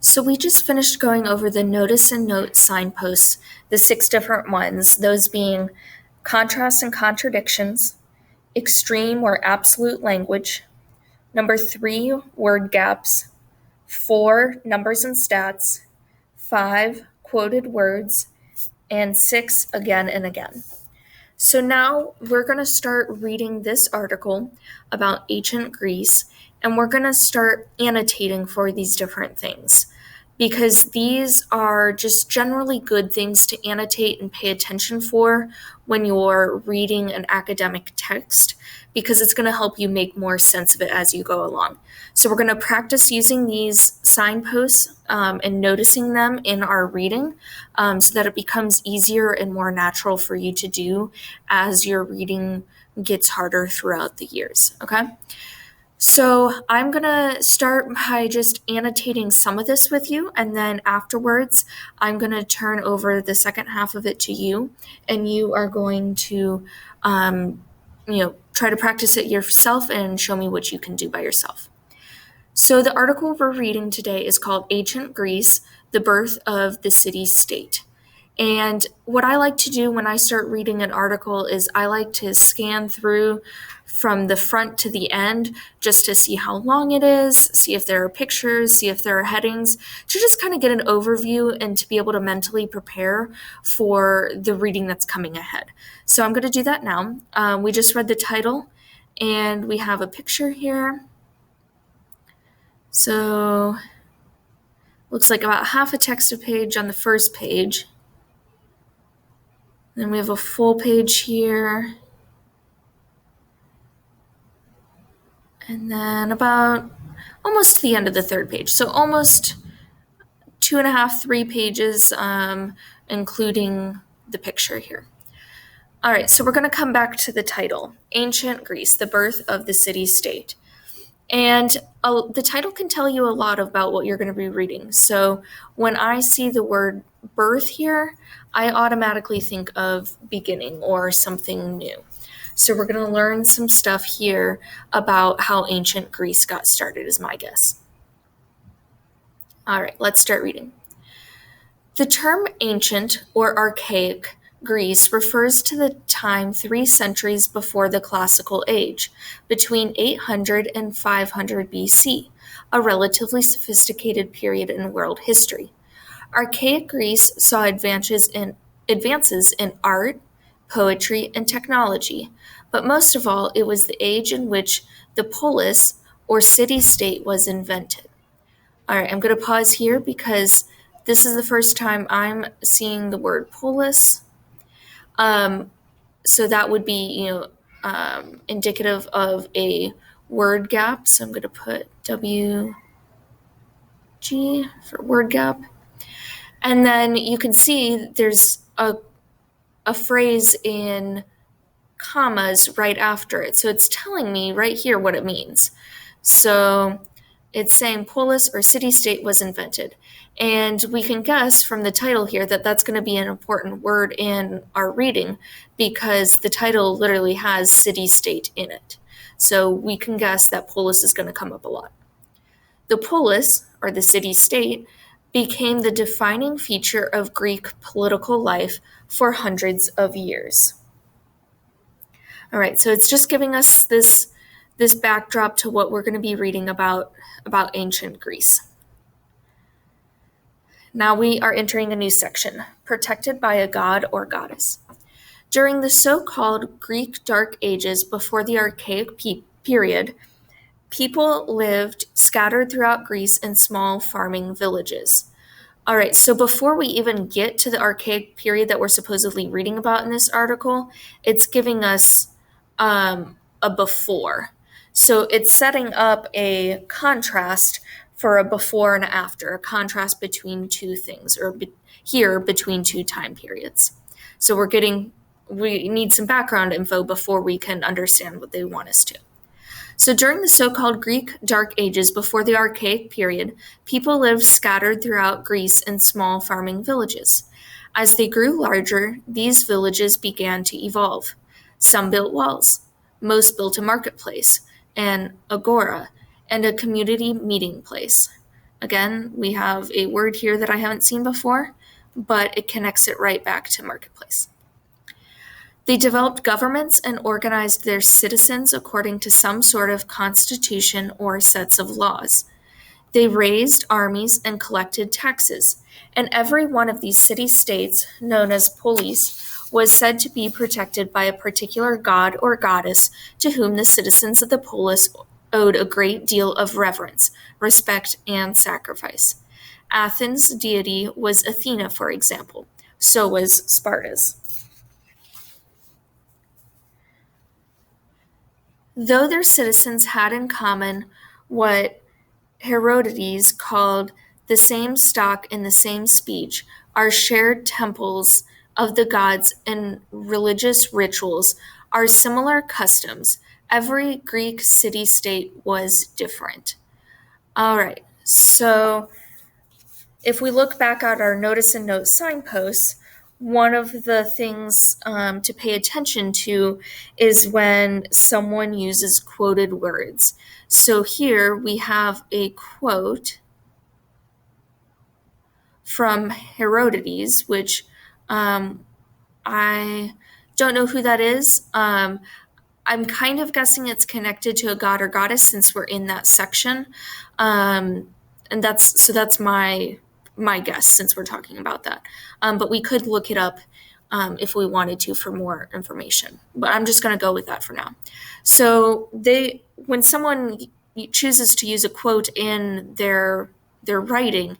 So we just finished going over the notice and note signposts, the 6 different ones, those being contrasts and contradictions, extreme or absolute language, number 3, word gaps, 4, numbers and stats, 5, quoted words, and 6, again and again. So now we're going to start reading this article about ancient Greece, and we're going to start annotating for these different things because these are just generally good things to annotate and pay attention for when you're reading an academic text, because it's going to help you make more sense of it as you go along. So we're going to practice using these signposts and noticing them in our reading so that it becomes easier and more natural for you to do as your reading gets harder throughout the years, okay? So I'm going to start by just annotating some of this with you, and then afterwards I'm going to turn over the second half of it to you, and you are going to try to practice it yourself and show me what you can do by yourself. So the article we're reading today is called Ancient Greece, the Birth of the City-State. And what I like to do when I start reading an article is I like to scan through from the front to the end just to see how long it is, see if there are pictures, see if there are headings, to just kind of get an overview and to be able to mentally prepare for the reading that's coming ahead. So I'm going to do that now. We just read the title and we have a picture here. So looks like about half a text page on the first page. Then we have a full page here. And then about almost to the end of the third page. So almost 2.5, 3 pages, including the picture here. All right, so we're going to come back to the title, Ancient Greece, the Birth of the City-State. And the title can tell you a lot about what you're going to be reading. So when I see the word birth here, I automatically think of beginning or something new. So we're going to learn some stuff here about how ancient Greece got started, is my guess. All right, let's start reading. The term ancient or archaic Greece refers to the time 3 centuries before the classical age, between 800 and 500 BC, a relatively sophisticated period in world history. Archaic Greece saw advances in art, poetry, and technology, but most of all, it was the age in which the polis, or city-state, was invented. All right, I'm going to pause here because this is the first time I'm seeing the word polis. So that would be, indicative of a word gap. So I'm going to put WG for word gap. And then you can see there's a phrase in commas right after it. So it's telling me right here what it means. So it's saying polis or city-state was invented. And we can guess from the title here that that's going to be an important word in our reading because the title literally has city-state in it. So we can guess that polis is going to come up a lot. The polis, or the city-state, became the defining feature of Greek political life for hundreds of years. All right, so it's just giving us this backdrop to what we're going to be reading about ancient Greece. Now we are entering a new section, protected by a god or goddess. During the so-called Greek Dark Ages before the Archaic period, people lived scattered throughout Greece in small farming villages. All right, so before we even get to the Archaic period that we're supposedly reading about in this article, it's giving us a before. So it's setting up a contrast for a before and after, a contrast between two things, or here between two time periods. So we need some background info before we can understand what they want us to. So during the so-called Greek Dark Ages before the Archaic period, people lived scattered throughout Greece in small farming villages. As they grew larger, these villages began to evolve. Some built walls, most built a marketplace, an agora, and a community meeting place. Again, we have a word here that I haven't seen before, but it connects it right back to marketplace. They developed governments and organized their citizens according to some sort of constitution or sets of laws. They raised armies and collected taxes, and every one of these city-states, known as polis, was said to be protected by a particular god or goddess to whom the citizens of the polis owed a great deal of reverence, respect, and sacrifice. Athens' deity was Athena, for example. So was Sparta's. Though their citizens had in common what Herodotus called the same stock and the same speech, our shared temples of the gods and religious rituals, our similar customs, every Greek city-state was different. All right, so if we look back at our notice and note signposts, one of the things to pay attention to is when someone uses quoted words. So here we have a quote from Herodotus, which I don't know who that is. I'm kind of guessing it's connected to a god or goddess since we're in that section. And that's my guess since we're talking about that. But we could look it up if we wanted to for more information. But I'm just going to go with that for now. So when someone chooses to use a quote in their writing,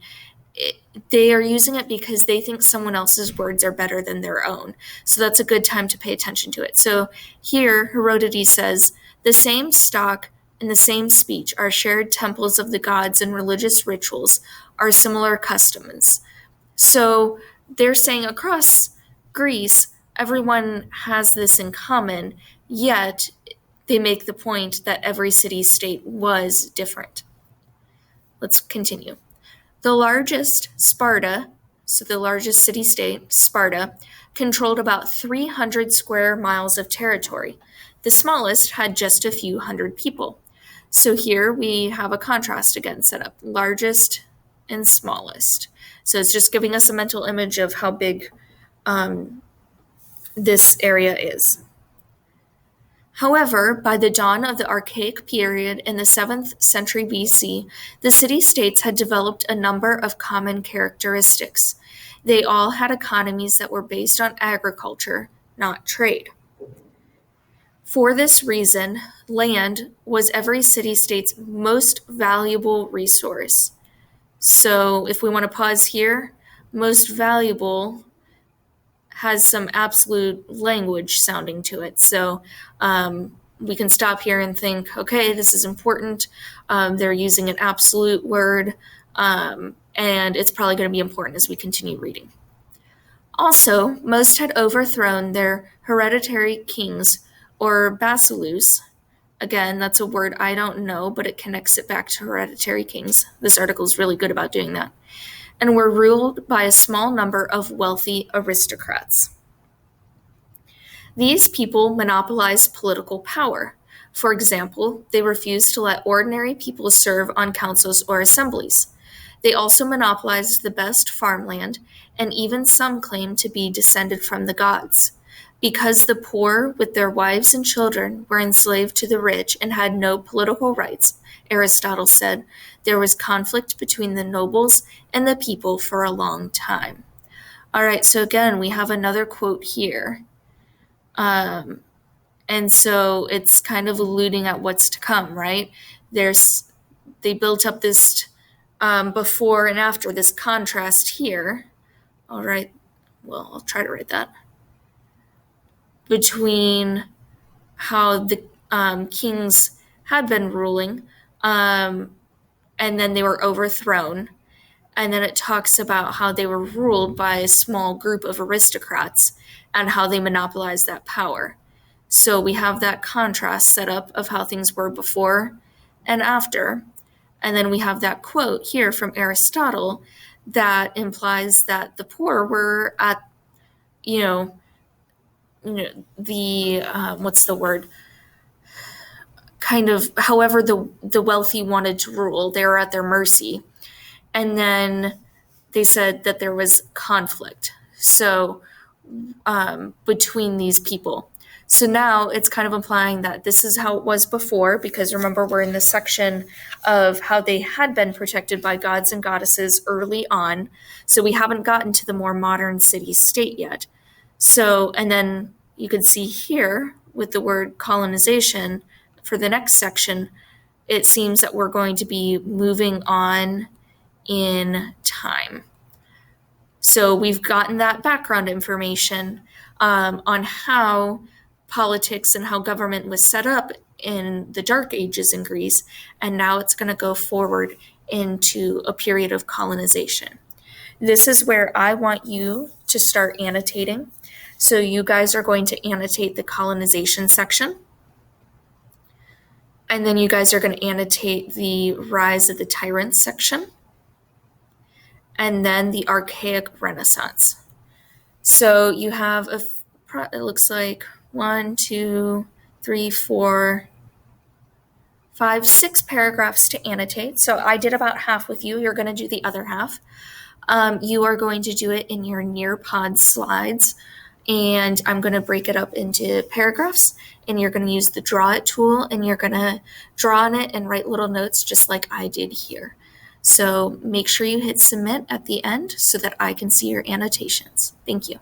they are using it because they think someone else's words are better than their own. So that's a good time to pay attention to it. So here, Herodotus says, the same stock and the same speech are shared temples of the gods and religious rituals are similar customs. So they're saying across Greece, everyone has this in common, yet they make the point that every city-state was different. Let's continue. The largest, Sparta, so the largest city-state, Sparta, controlled about 300 square miles of territory. The smallest had just a few hundred people. So here we have a contrast again set up, largest and smallest. So it's just giving us a mental image of how big this area is. However, by the dawn of the Archaic period in the 7th century BC, the city-states had developed a number of common characteristics. They all had economies that were based on agriculture, not trade. For this reason, land was every city-state's most valuable resource. So if we want to pause here, most valuable has some absolute language sounding to it. So we can stop here and think, okay, this is important. They're using an absolute word, and it's probably going to be important as we continue reading. Also, most had overthrown their hereditary kings, or basileus. Again, that's a word I don't know, but it connects it back to hereditary kings. This article is really good about doing that. And were ruled by a small number of wealthy aristocrats. These people monopolized political power. For example, they refused to let ordinary people serve on councils or assemblies. They also monopolized the best farmland, and even some claimed to be descended from the gods. Because the poor, with their wives and children, were enslaved to the rich and had no political rights, Aristotle said, there was conflict between the nobles and the people for a long time. All right, so again, we have another quote here. And so it's kind of alluding at what's to come, right? They built up this before and after, this contrast here. All right, well, I'll try to write that. Between how the kings had been ruling, and then they were overthrown. And then it talks about how they were ruled by a small group of aristocrats and how they monopolized that power. So we have that contrast set up of how things were before and after. And then we have that quote here from Aristotle that implies that the poor were at, the, what's the word? Kind of however the wealthy wanted to rule, they were at their mercy. And then they said that there was conflict. So between these people. So now it's kind of implying that this is how it was before, because remember, we're in the section of how they had been protected by gods and goddesses early on. So we haven't gotten to the more modern city state yet. So, and then you can see here with the word colonization for the next section, it seems that we're going to be moving on in time. So we've gotten that background information on how politics and how government was set up in the Dark Ages in Greece, and now it's going to go forward into a period of colonization. This is where I want you to start annotating. So you guys are going to annotate the colonization section. And then you guys are going to annotate the rise of the tyrants section. And then the archaic Renaissance. So you have it looks like 1, 2, 3, 4, 5, 6 paragraphs to annotate. So I did about half with you. You're going to do the other half. You are going to do it in your Nearpod slides, and I'm going to break it up into paragraphs, and you're going to use the Draw It tool, and you're going to draw on it and write little notes just like I did here. So make sure you hit submit at the end so that I can see your annotations. Thank you.